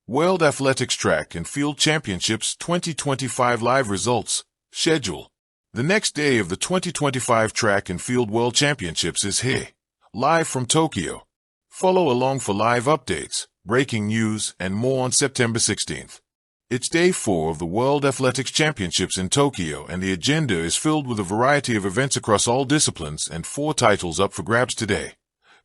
World Athletics Track and Field Championships 2025 live results. Schedule. The next day of the 2025 Track and Field World Championships is here, live from Tokyo. Follow along for live updates, breaking news, and more on September 16th. It's day 4 of the World Athletics Championships in Tokyo, and the agenda is filled with a variety of events across all disciplines and 4 titles up for grabs today.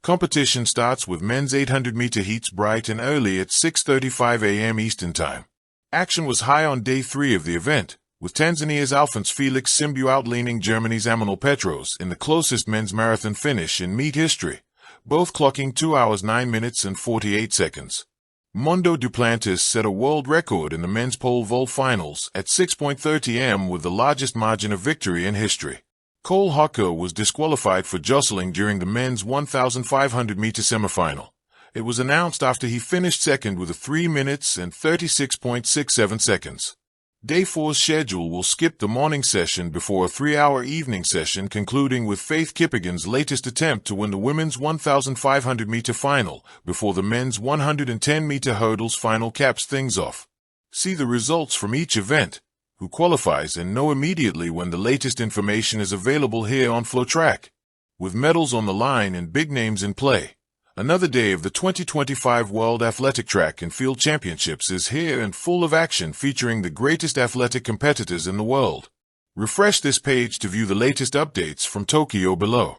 Competition starts with men's 800-meter heats bright and early at 6:35 a.m. Eastern Time. Action was high on day 3 of the event, with Tanzania's Alphonse Felix Simbu outleaning Germany's Amanal Petros in the closest men's marathon finish in meet history, both clocking 2 hours 9 minutes and 48 seconds. Mondo Duplantis set a world record in the men's pole vault finals at 6:30 am with the largest margin of victory in history. Cole Hocker was disqualified for jostling during the men's 1,500-meter semifinal. It was announced after he finished second with a 3 minutes and 36.67 seconds. Day 4's schedule will skip the morning session before a 3-hour evening session concluding with Faith Kippigan's latest attempt to win the women's 1,500-meter final before the men's 110-meter hurdles final caps things off. See the results from each event, who qualifies, and know immediately when the latest information is available here on FloTrack. With medals on the line and big names in play, another day of the 2025 World Athletic Track and Field Championships is here and full of action featuring the greatest athletic competitors in the world. Refresh this page to view the latest updates from Tokyo below.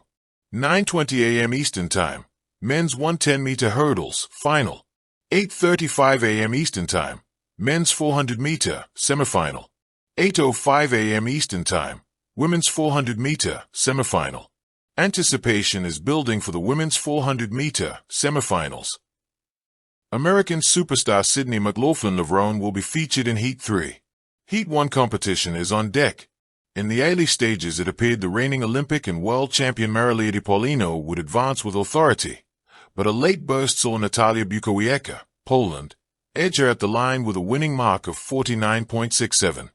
9:20 a.m. Eastern Time, men's 110-meter hurdles, final. 8:35 a.m. Eastern Time, men's 400-meter, semifinal. 8:05 a.m. Eastern Time, women's 400-meter, semifinal. Anticipation is building for the women's 400-meter semifinals. American superstar Sydney McLaughlin-Levrone will be featured in Heat 3. Heat 1 competition is on deck. In the early stages, it appeared the reigning Olympic and world champion Marilia Paulino would advance with authority, but a late burst saw Natalia Bukowiecka, Poland, edge her at the line with a winning mark of 49.67.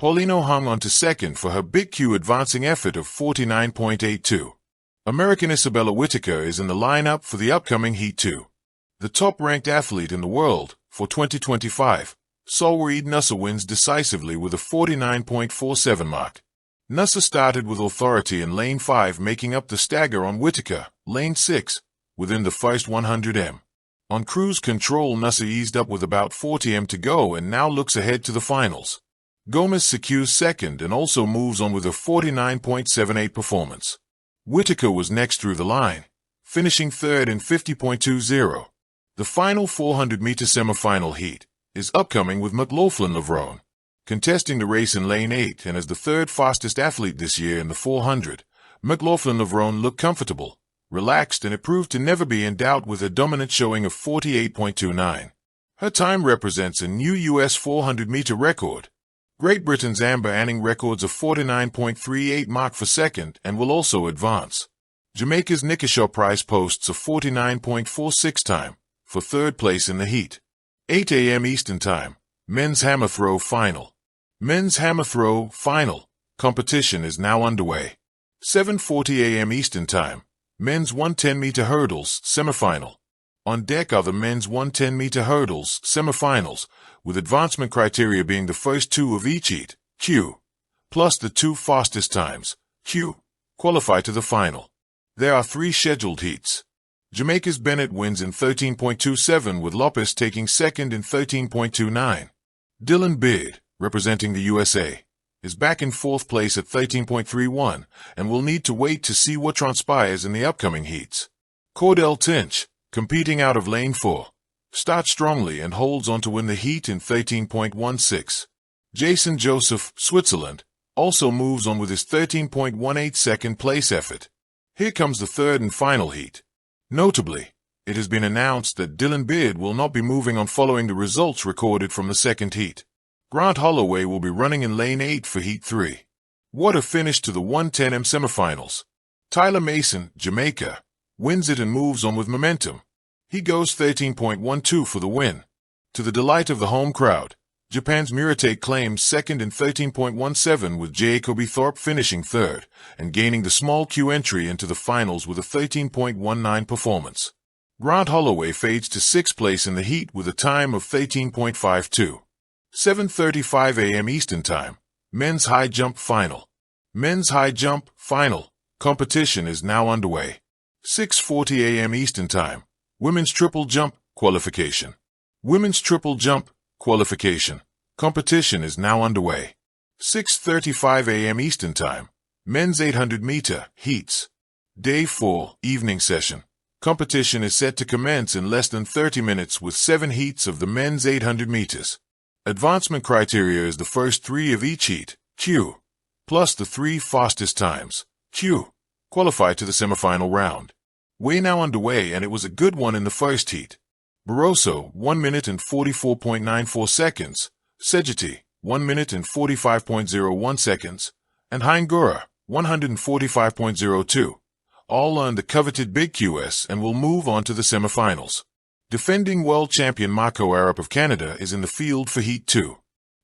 Paulino hung on to second for her Big Q advancing effort of 49.82. American Isabella Whitaker is in the lineup for the upcoming Heat 2. The top-ranked athlete in the world for 2025, Solwareed Nusa wins decisively with a 49.47 mark. Nusa started with authority in lane 5, making up the stagger on Whitaker, lane 6, within the first 100 m. On cruise control, Nusa eased up with about 40 m to go and now looks ahead to the finals. Gomez secures second and also moves on with a 49.78 performance. Whitaker was next through the line, finishing third in 50.20. The final 400-meter semifinal heat is upcoming with McLaughlin-Levrone contesting the race in lane 8, and as the third fastest athlete this year in the 400, McLaughlin-Levrone looked comfortable, relaxed, and it proved to never be in doubt with a dominant showing of 48.29. Her time represents a new U.S. 400-meter record. Great Britain's Amber Anning records a 49.38 mark for second and will also advance. Jamaica's Nikishaw Price posts a 49.46 time for third place in the heat. 8 a.m. Eastern Time, men's hammer throw final. Men's hammer throw final competition is now underway. 7:40 a.m. Eastern Time, men's 110-meter hurdles semifinal. On deck are the men's 110-meter hurdles semifinals, with advancement criteria being the first 2 of each heat, Q, plus the 2 fastest times, Q, qualify to the final. There are 3 scheduled heats. Jamaica's Bennett wins in 13.27 with Lopez taking second in 13.29. Dylan Beard, representing the USA, is back in 4th place at 13.31 and will need to wait to see what transpires in the upcoming heats. Cordell Tinch, competing out of lane 4, starts strongly and holds on to win the heat in 13.16. Jason Joseph, Switzerland, also moves on with his 13.18 second place effort. Here comes the third and final heat. Notably, it has been announced that Dylan Beard will not be moving on following the results recorded from the second heat. Grant Holloway will be running in lane 8 for Heat 3. What a finish to the 110m semifinals. Tyler Mason, Jamaica, wins it and moves on with momentum. He goes 13.12 for the win. To the delight of the home crowd, Japan's Murate claims second in 13.17 with Jacoby Thorpe finishing third and gaining the small Q entry into the finals with a 13.19 performance. Grant Holloway fades to 6th place in the heat with a time of 13.52. 7:35 a.m. Eastern Time. Men's High Jump Final. Men's High Jump Final competition is now underway. 6:40 a.m. Eastern Time. Women's Triple Jump Qualification. Women's Triple Jump Qualification competition is now underway. 6:35 a.m. Eastern Time. Men's 800-meter heats. Day 4 evening session. Competition is set to commence in less than 30 minutes with 7 heats of the men's 800 meters. Advancement criteria is the first 3 of each heat, Q, plus the 3 fastest times, Q, qualify to the semifinal round. Weigh now underway, and it was a good one in the first heat. Barroso, 1 minute and 44.94 seconds, Segeti, 1 minute and 45.01 seconds, and Hingura, 145.02. All earned the coveted Big QS and will move on to the semifinals. Defending world champion Mako Arup of Canada is in the field for Heat 2.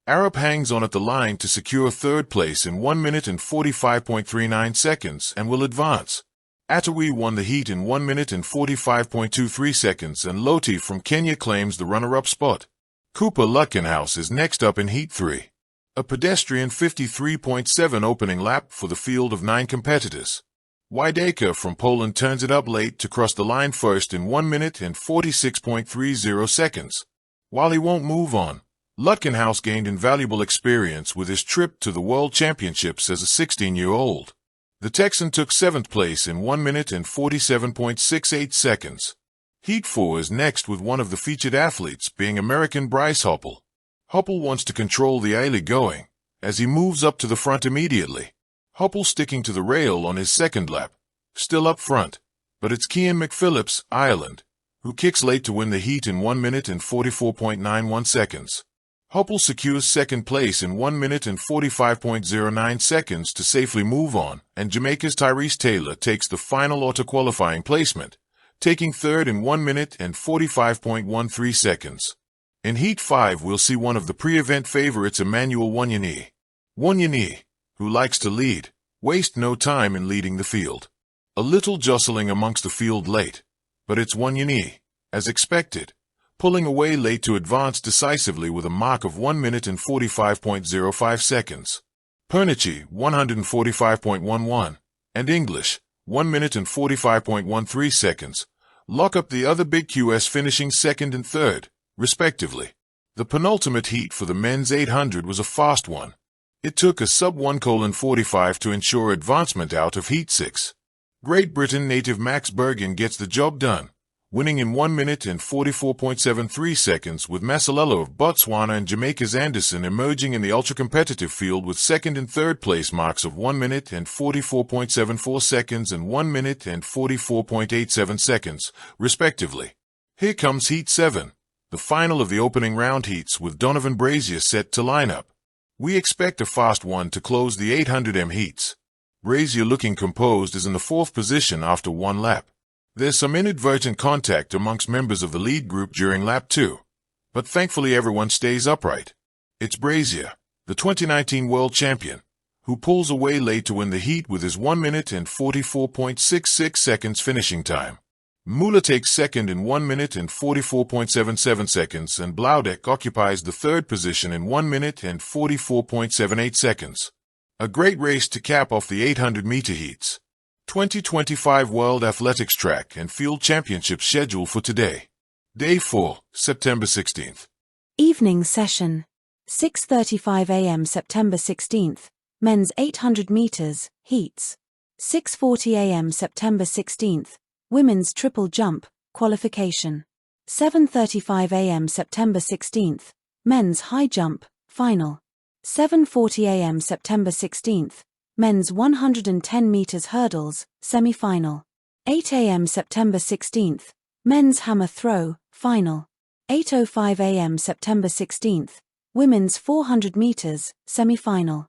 Arup hangs on at the line to secure 3rd place in 1 minute and 45.39 seconds and will advance. Atawi won the heat in 1 minute and 45.23 seconds, and Loti from Kenya claims the runner-up spot. Cooper Lutkenhouse is next up in Heat 3. A pedestrian 53.7 opening lap for the field of 9 competitors. Wydeka from Poland turns it up late to cross the line first in 1 minute and 46.30 seconds. While he won't move on, Lutkenhouse gained invaluable experience with his trip to the World Championships as a 16-year-old. The Texan took 7th place in 1 minute and 47.68 seconds. Heat 4 is next, with one of the featured athletes being American Bryce Hoppel. Hoppel wants to control the early going, as he moves up to the front immediately. Hoppel sticking to the rail on his 2nd lap, still up front, but it's Cian McPhillips, Ireland, who kicks late to win the heat in 1 minute and 44.91 seconds. Hoppel secures 2nd place in 1 minute and 45.09 seconds to safely move on, and Jamaica's Tyrese Taylor takes the final auto-qualifying placement, taking 3rd in 1 minute and 45.13 seconds. In Heat 5 we'll see one of the pre-event favorites, Emmanuel Wanyani. Wanyani, who likes to lead, waste no time in leading the field. A little jostling amongst the field late, but it's Wanyani, as expected, pulling away late to advance decisively with a mark of 1 minute and 45.05 seconds. Pernici, 145.11, and English, 1 minute and 45.13 seconds, lock up the other Big QS, finishing 2nd and 3rd, respectively. The penultimate heat for the men's 800 was a fast one. It took a sub-1:45 to ensure advancement out of Heat 6. Great Britain native Max Bergin gets the job done, winning in 1 minute and 44.73 seconds, with Masalelo of Botswana and Jamaica's Anderson emerging in the ultra-competitive field with 2nd and 3rd place marks of 1 minute and 44.74 seconds and 1 minute and 44.87 seconds, respectively. Here comes Heat 7, the final of the opening round heats, with Donovan Brazier set to line up. We expect a fast one to close the 800m heats. Brazier, looking composed, is in the 4th position after 1 lap. There's some inadvertent contact amongst members of the lead group during lap 2, but thankfully everyone stays upright. It's Brazier, the 2019 world champion, who pulls away late to win the heat with his 1 minute and 44.66 seconds finishing time. Mula takes 2nd in 1 minute and 44.77 seconds, and Blaudek occupies the 3rd position in 1 minute and 44.78 seconds. A great race to cap off the 800-meter heats. 2025 World Athletics Track and Field Championships schedule for today. Day 4, September 16th. Evening session. 6:35 a.m. September 16th. Men's 800 meters, heats. 6:40 a.m. September 16th. Women's triple jump, qualification. 7:35 a.m. September 16th. Men's high jump, final. 7:40 a.m. September 16th. Men's 110 meters hurdles, semi-final. 8 a.m. September 16th. Men's hammer throw, final. 8:05 a.m. September 16th. Women's 400 meters, semi-final.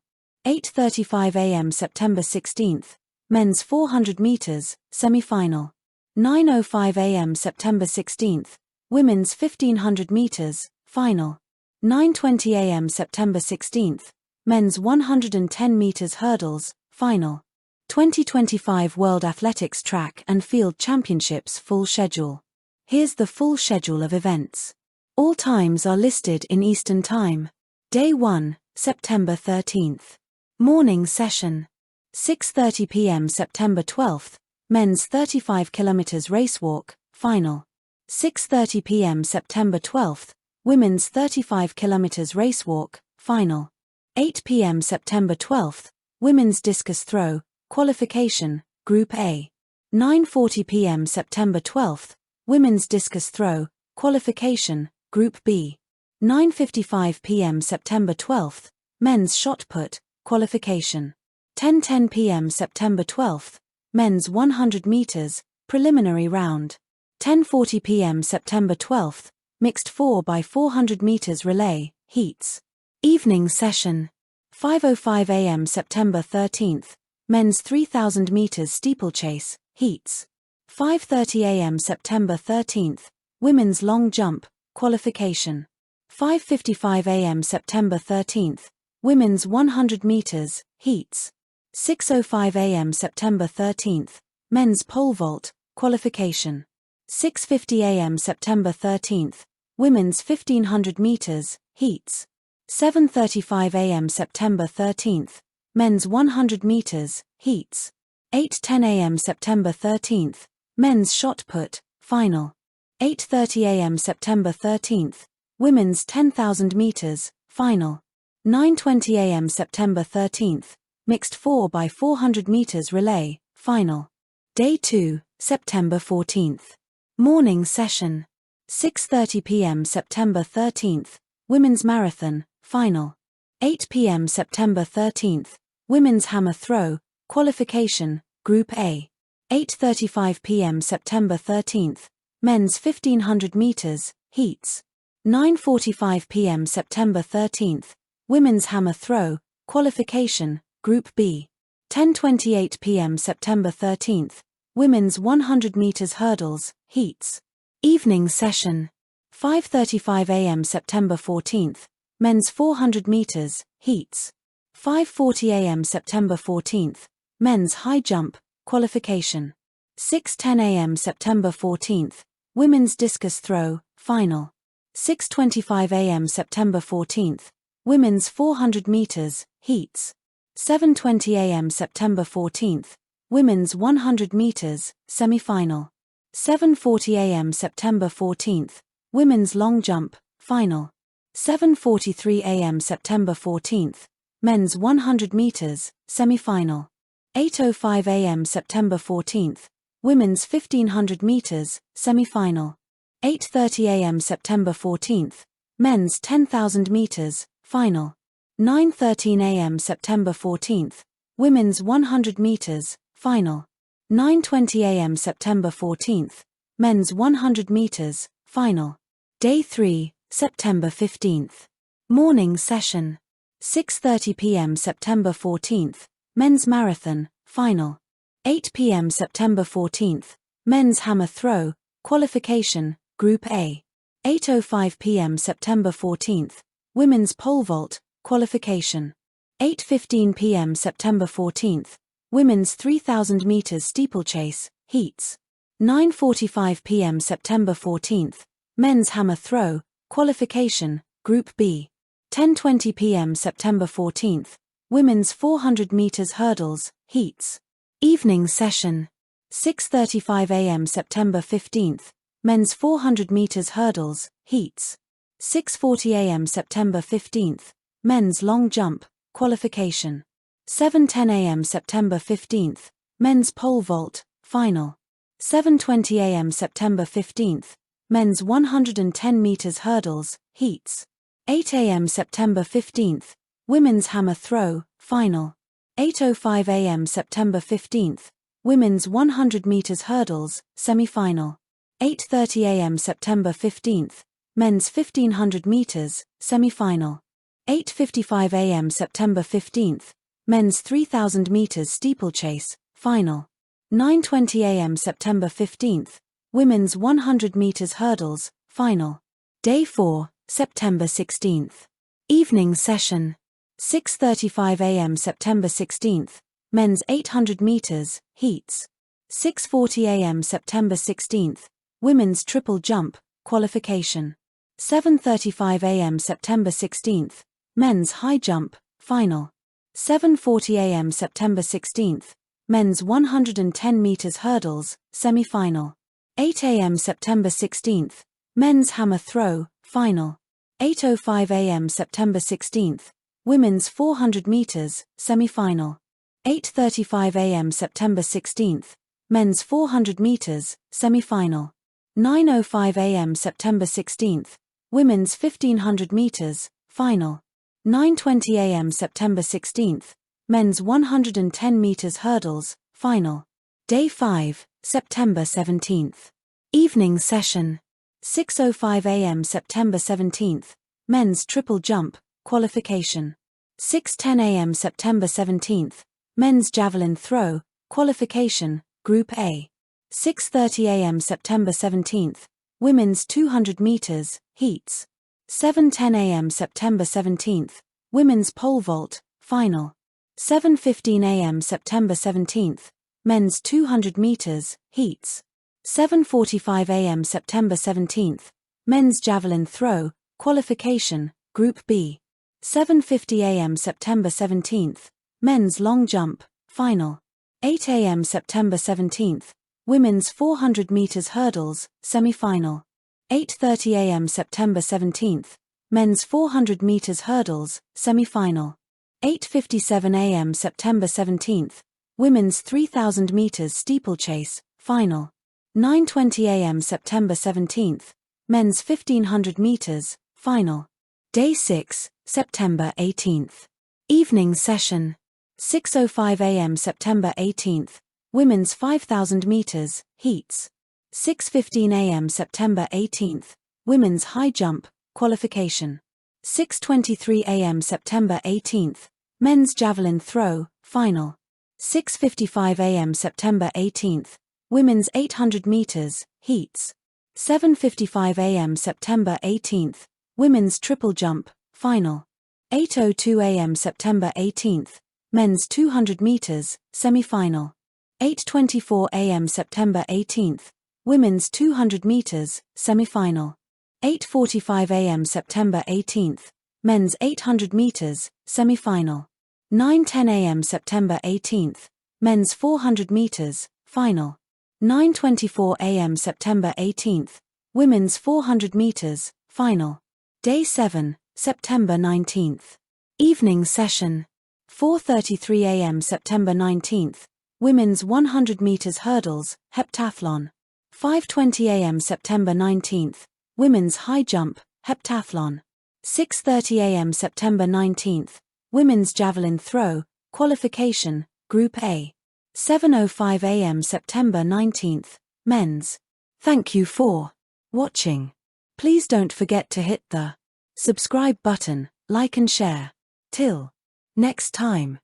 8:35 a.m. September 16th. Men's 400 meters, semi-final. 9:05 a.m. September 16th. Women's 1500 meters, final. 9:20 a.m. September 16th. Men's 110 meters hurdles, final. 2025 World Athletics Track and Field Championships full schedule. Here's the full schedule of events. All times are listed in Eastern Time. Day 1, September 13th. Morning session. 6:30 p.m. September 12th, men's 35 km race walk, final. 6:30 p.m. September 12th, women's 35 km race walk, final. 8 p.m. September 12th, women's discus throw, qualification, Group A. 9:40 p.m. September 12th, women's discus throw, qualification, Group B. 9:55 p.m. September 12th, men's shot put, qualification. 10:10 p.m. September 12th, men's 100 meters, preliminary round. 10:40 p.m. September 12th, mixed 4x400 meters relay, heats. Evening session. 5:05 a.m. September 13th, men's 3,000 meters steeplechase, heats. 5:30 a.m. September 13th, women's long jump, qualification. 5:55 a.m. September 13th, women's 100 meters, heats. 6:05 a.m. September 13th, men's pole vault, qualification. 6:50 a.m. September 13th, women's 1500 meters, heats. 7:35 a.m. September 13th, men's 100 meters, heats. 8:10 a.m. September 13th, men's shot put, final. 8:30 a.m. September 13th, women's 10,000 meters, final. 9:20 a.m. September 13th, mixed 4x400 meters relay, final. Day 2, September 14th. Morning session. 6:30 p.m. September 13th, women's marathon, final. 8 p.m. September 13th, women's hammer throw, qualification, Group A. 8:35 p.m. September 13th, men's 1500 meters, heats. 9:45 p.m. September 13th, women's hammer throw, qualification, Group B. 10:28 p.m. September 13th, women's 100 meters hurdles, heats. Evening session. 5:35 a.m. September 14th, men's 400 meters, heats. 5:40 a.m. September 14th, men's high jump, qualification. 6:10 a.m. September 14th, women's discus throw, final. 6:25 a.m. September 14th, women's 400 meters, heats. 7:20 a.m. September 14th, women's 100 meters, semi-final. 7:40 a.m. September 14th, women's long jump, final. 7:43 a.m. September 14th, men's 100 meters, semi-final. 8:05 a.m. September 14th, women's 1500 meters, semi-final. 8:30 a.m. September 14th, men's 10,000 meters, final. 9:13 a.m. September 14th, women's 100 meters, final. 9:20 a.m. September 14th, men's 100 meters, final. Day 3, September 15th. Morning session. 6:30 p.m. September 14th, men's marathon, final. 8 p.m. September 14th, men's hammer throw, qualification, Group A. 8:05 p.m. September 14th, women's pole vault, qualification. 8:15 p.m. September 14th, women's 3,000 meters steeplechase, heats. 9:45 p.m. September 14th, men's hammer throw, qualification, Group B. 10:20 p.m. September 14th, women's 400 meters hurdles, heats. Evening session. 6:35 a.m. September 15th, men's 400 meters hurdles, heats. 6:40 a.m. September 15th, men's long jump, qualification. 7:10 a.m. September 15th, men's pole vault, final. 7:20 a.m. September 15th, men's 110 meters hurdles, heats. 8 a.m. September 15th, women's hammer throw, final. 8:05 a.m. September 15th, women's 100 meters hurdles, semi-final. 8:30 a.m. September 15th, men's 1500 meters, semi-final. 8:55 a.m. September 15th, men's 3000 meters steeplechase, final. 9:20 a.m. September 15th, women's 100 meters hurdles, final. Day 4, September 16th. Evening session. 6:35 a.m. September 16th, men's 800 meters, heats. 6:40 a.m. September 16th, Women's triple jump, qualification. 7:35 a.m. September 16th, men's high jump, final. 7:40 a.m. September 16th, men's 110 meters hurdles, semi-final. 8 a.m. September 16th, men's hammer throw, final. 8:05 a.m. September 16th, women's 400 meters, semi-final. 8:35 a.m. September 16th, men's 400 meters, semi-final. 9:05 a.m. September 16th, women's 1500 meters, final. 9:20 a.m. September 16th, men's 110 meters hurdles, final. Day 5, September 17th. Evening session. 6:05 a.m. September 17th, men's triple jump, qualification. 6:10 a.m. September 17th, men's javelin throw, qualification, Group A. 6:30 a.m. September 17th, women's 200 meters, heats. 7:10 a.m. September 17th, women's pole vault, final. 7:15 a.m. September 17th, men's 200 meters, heats. 7:45 a.m. September 17th, men's javelin throw, qualification, Group B. 7:50 a.m. September 17th, men's long jump, final. 8 a.m. September 17th, women's 400 meters hurdles, semi-final. 8:30 a.m. September 17th, men's 400 meters hurdles, semi-final. 8:57 a.m. September 17th, women's 3000 meters steeplechase, final. 9:20 a.m. September 17th, men's 1500 meters, final. Day 6, September 18th. Evening session. 6:05 a.m. September 18th, women's 5000 meters, heats. 6:15 a.m. September 18th, women's high jump, qualification. 6:23 a.m. September 18th, men's javelin throw, final. 6:55 a.m. September 18th, women's 800 meters, heats. 7:55 a.m. September 18th, women's triple jump, final. 8:02 a.m. September 18th, men's 200 meters, semi-final. 8:24 a.m. September 18th, women's 200 meters, semi-final. 8:45 a.m. September 18th, men's 800 meters, semi-final. 9:10 a.m. September 18th, men's 400 meters, final. 9:24 a.m. September 18th, women's 400 meters, final. Day 7, September 19th. Evening session. 4:33 a.m. September 19th, women's 100 meters hurdles, heptathlon. 5:20 a.m. September 19th, women's high jump, heptathlon. 6:30 a.m. September 19th, women's javelin throw, qualification, Group A. 7:05 a.m. September 19th, men's. Thank you for watching. Please don't forget to hit the subscribe button, like and share. Till next time.